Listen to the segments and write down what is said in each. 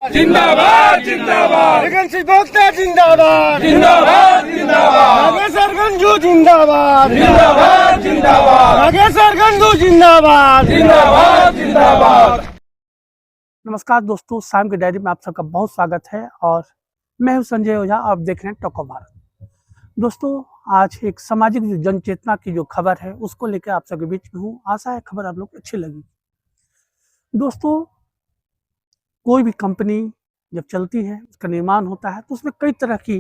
जिंदाबाद जिंदाबाद वैकेंसी बोलते जिंदाबाद जिंदाबाद जिंदाबाद नागेश्वर गंजू जिंदाबाद जिंदाबाद जिंदाबाद नागेश्वर गंजू जिंदाबाद जिंदाबाद जिंदाबाद। नमस्कार दोस्तों, शाम की डायरी में आप सबका बहुत स्वागत है और मैं हूं संजय ओझा। आप देख रहे हैं टॉक ऑफ भारत। दोस्तों, आज एक सामाजिक जन चेतना की जो खबर है उसको लेकर आप सबके बीच में हूं। आशा है खबर आप लोग को अच्छी लगी। दोस्तों, कोई भी कंपनी जब चलती है, उसका निर्माण होता है तो उसमें कई तरह की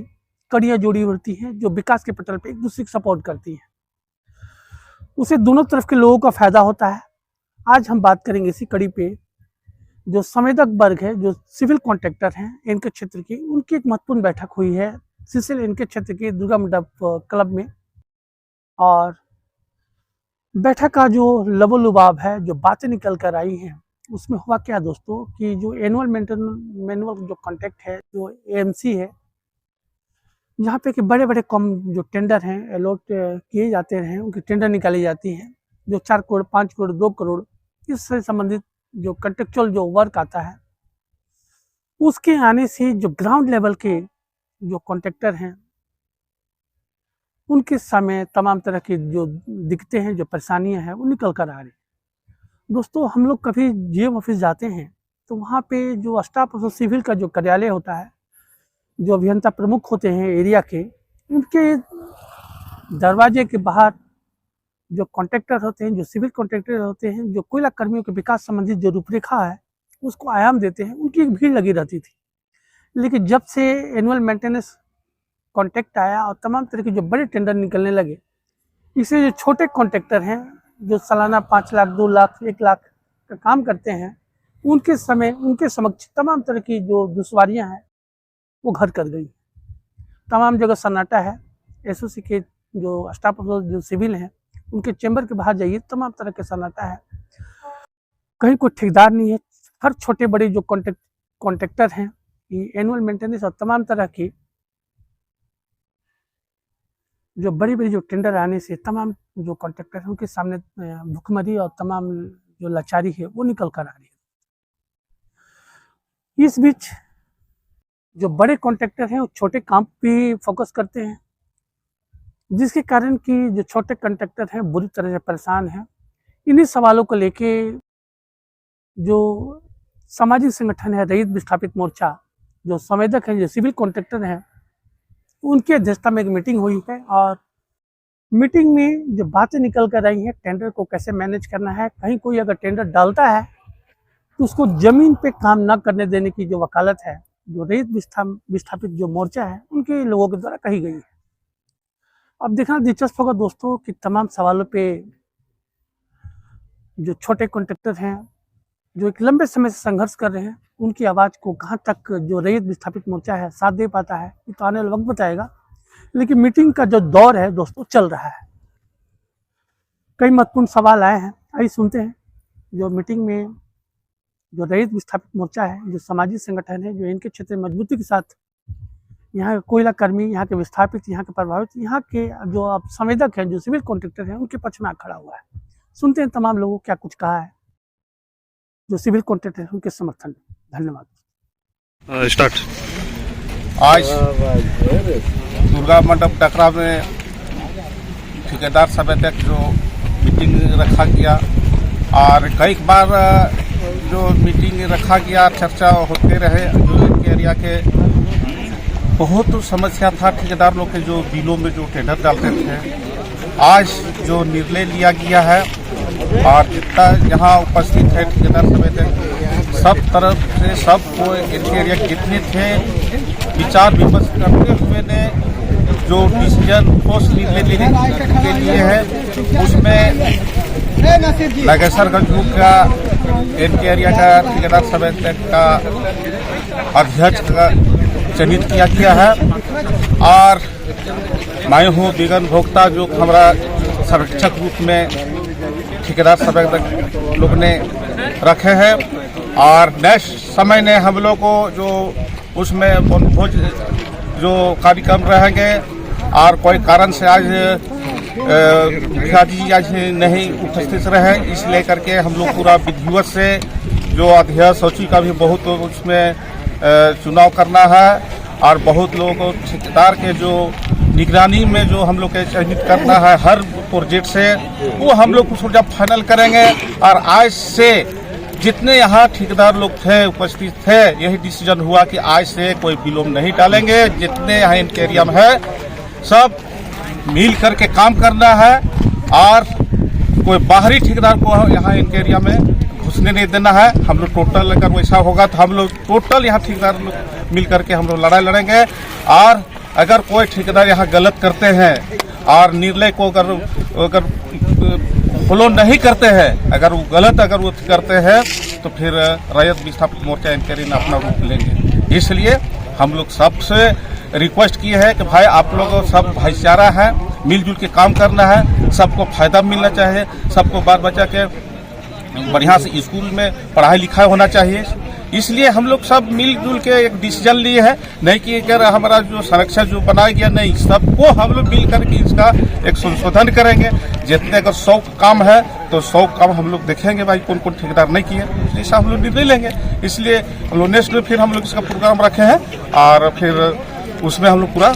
कड़ियाँ जुड़ी होती हैं जो विकास के पटल पे एक दूसरे को सपोर्ट करती हैं। उसे दोनों तरफ के लोगों का फायदा होता है। आज हम बात करेंगे इसी कड़ी पे जो संवेदक वर्ग है, जो सिविल कॉन्ट्रैक्टर हैं इनके क्षेत्र की, उनकी एक महत्वपूर्ण बैठक हुई है सिसिल इनके क्षेत्र के दुर्गा मंडप क्लब में। और बैठक का जो लबोलुबाब है, जो बातें निकल कर आई हैं, उसमें हुआ क्या दोस्तों कि जो एनुअल मैनुअल जो कॉन्ट्रैक्ट है, जो एएमसी है, यहाँ पे कि बड़े बड़े कम जो टेंडर हैं अलॉट किए जाते हैं, उनकी टेंडर निकाली जाती हैं जो 4 करोड़ 5 करोड़ 2 करोड़ इससे संबंधित जो कंट्रेक्चुअल जो वर्क आता है, उसके आने से जो ग्राउंड लेवल के जो कॉन्ट्रैक्टर हैं उनके सामने तमाम तरह की जो दिक्कतें हैं, जो परेशानियां हैं, वो निकल कर आ रही। दोस्तों, हम लोग कभी जीएम ऑफिस जाते हैं तो वहाँ पे जो स्टाफ ऑफ सिविल का जो कार्यालय होता है, जो अभियंता प्रमुख होते हैं एरिया के, उनके दरवाजे के बाहर जो कॉन्ट्रैक्टर होते हैं, जो सिविल कॉन्ट्रैक्टर होते हैं, जो कोयला कर्मियों के विकास संबंधित जो रूपरेखा है उसको आयाम देते हैं, उनकी एक भीड़ लगी रहती थी। लेकिन जब से एनुअल मेंटेनेंस कॉन्ट्रैक्ट आया और तमाम तरह के जो बड़े टेंडर निकलने लगे, इससे जो छोटे कॉन्ट्रैक्टर हैं जो सालाना 5 लाख 2 लाख 1 लाख का काम करते हैं, उनके समक्ष तमाम तरह की जो दुश्वारियां हैं वो घर कर गई। तमाम जगह सन्नाटा है। एसओसी के जो स्टाफ ऑफ जो सिविल हैं उनके चैम्बर के बाहर जाइए, तमाम तरह के सन्नाटा है। कहीं कोई ठेकेदार नहीं है। हर छोटे बड़े जो कॉन्ट्रैक्टर हैं, एनुअल मेंटेनेंस और तमाम तरह की जो बड़ी बड़ी जो टेंडर आने से तमाम जो कॉन्ट्रैक्टर हैं उनके सामने भुखमरी और तमाम जो लाचारी है वो निकल कर आ रही है। इस बीच जो बड़े कॉन्ट्रैक्टर हैं वो छोटे काम पे फोकस करते हैं, जिसके कारण कि जो छोटे कॉन्ट्रैक्टर हैं बुरी तरह से परेशान हैं। इन्हीं सवालों को लेके जो सामाजिक संगठन है रईत विस्थापित मोर्चा, जो संवेदक हैं, जो सिविल कॉन्ट्रैक्टर हैं, उनकी अध्यक्षता में एक मीटिंग हुई है। और मीटिंग में जो बातें निकल कर आई हैं, टेंडर को कैसे मैनेज करना है, कहीं कोई अगर टेंडर डालता है तो उसको जमीन पे काम न करने देने की जो वकालत है, जो रईत विस्थापित जो मोर्चा है उनके लोगों के द्वारा कही गई है। अब देखना दिलचस्प होगा दोस्तों कि तमाम सवालों पे जो छोटे कॉन्ट्रैक्टर हैं, जो एक लंबे समय से संघर्ष कर रहे हैं, उनकी आवाज़ को कहाँ तक जो रईत विस्थापित मोर्चा है साथ दे पाता है, ये तो आने वाला वक्त बताएगा। लेकिन मीटिंग का जो दौर है दोस्तों चल रहा है। कई महत्वपूर्ण सवाल आए हैं, आइए सुनते हैं। जो मीटिंग में जो रईत विस्थापित मोर्चा है, जो सामाजिक संगठन है, जो इनके क्षेत्र में मजबूती के साथ यहाँ के कोयला कर्मी, यहाँ के विस्थापित, यहाँ के प्रभावित, यहाँ के जो आप संवेदक हैं, जो सिविल कॉन्ट्रैक्टर हैं, उनके पक्ष में खड़ा हुआ है। सुनते हैं तमाम लोगों क्या कुछ कहा है जो सिविल कॉन्ट्रैक्टर हैं उनके समर्थन में। धन्यवाद। स्टार्ट। आज दुर्गा मंडप टकरा में ठेकेदार संवेदक जो मीटिंग रखा गया, और कई बार जो मीटिंग रखा गया, चर्चा होते रहे। जो इनके एरिया के बहुत समस्या था, ठेकेदार लोग के जो बिलों में जो टेंडर डालते थे। आज जो निर्णय लिया गया है और जितना यहाँ उपस्थित है ठेकेदार संवेदक, सब तरफ से सब को एरिया जितने थे विचार विमर्श करते हुए ने जो डिसीजन ठोस निर्णय लेने के लिए है, उसमें नागेश्वर गंजू का इनके एरिया का ठेकेदार संवेदक का अध्यक्ष का चयनित किया गया है। और मैं हूँ बिगन भोक्ता, जो हमारा संरक्षक रूप में ठेकेदार संवेदक लोग ने रखे हैं। और नेक्स्ट समय ने हम लोग को जो उसमें वनभोज जो कार्यक्रम रहेंगे, और कोई कारण से आज मुखिया जी आज नहीं उपस्थित रहे, इसलिए करके हम लोग पूरा विधिवत से जो अध्यक्ष सचिव का भी बहुत उसमें चुनाव करना है और बहुत लोगों को ठेकेदार के जो निगरानी में जो हम लोग के चयनित करना है हर प्रोजेक्ट से, वो हम लोग कुछ जब फाइनल करेंगे। और आज से जितने यहाँ ठेकेदार लोग थे उपस्थित थे, यही डिसीजन हुआ कि आज से कोई विलोम नहीं डालेंगे। जितने यहाँ इनके एरिया में है सब मिल करके काम करना है और कोई बाहरी ठेकेदार को यहाँ इनके एरिया में घुसने नहीं देना है। हम लोग टोटल अगर वैसा होगा तो हम लोग टोटल यहाँ ठेकेदार लोग मिल करके हम लोग लड़ाई लड़ेंगे। और अगर कोई ठेकेदार यहाँ गलत करते हैं और निर्णय को अगर फॉलो नहीं करते हैं, अगर वो गलत वो करते हैं तो फिर रैयत विस्थापित मोर्चा इनके एरिया में अपना रूप लेंगे। इसलिए हम लोग सबसे रिक्वेस्ट की है कि भाई आप लोग सब भाईचारा है, मिलजुल के काम करना है, सबको फायदा मिलना चाहिए, सबको बाल बच्चा के बढ़िया से स्कूल में पढ़ाई लिखाई होना चाहिए। इसलिए हम लोग सब मिलजुल के एक डिसीजन लिए है, नहीं कि अगर हमारा जो संरक्षण जो बनाया गया, नहीं, सबको हम लोग मिल करके इसका एक संशोधन करेंगे। जितने अगर 100 काम है तो 100 काम हम लोग देखेंगे भाई कौन कौन ठेकेदार नहीं किए, जैसा हम लोग निर्णय लेंगे। इसलिए हम लोग नेक्स्ट में फिर हम लोग इसका प्रोग्राम रखे हैं और फिर उसमें हम लोग पूरा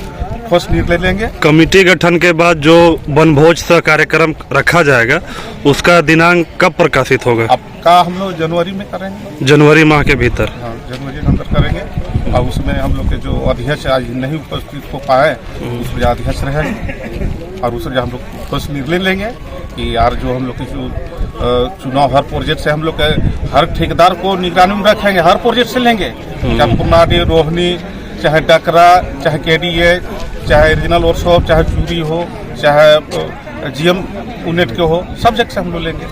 ठोस निर्णय लेंगे। कमेटी गठन के बाद जो वनभोज सा कार्यक्रम रखा जाएगा उसका दिनांक कब प्रकाशित होगा? अब का हम लोग जनवरी में करेंगे, जनवरी माह के भीतर। हाँ, जनवरी के अंदर करेंगे। और उसमें हम लोग के जो अध्यक्ष आज नहीं उपस्थित हो पाए उसमें अध्यक्ष रहेंगे और उसमें हम लोग ठोस निर्णय लेंगे कि यार जो हम लोग के जो चुनाव हर प्रोजेक्ट से हम लोग हर ठेकेदार को निगरानी में रखेंगे, हर प्रोजेक्ट से लेंगे, चाहे पुनाडी, रोहनी, चाहे डकरा, चाहे केडीए, चाहे रीजनल वर्कशॉप, चाहे चूरी हो, चाहे जीएम यूनिट के हो, सब जगह से हम लोग लेंगे।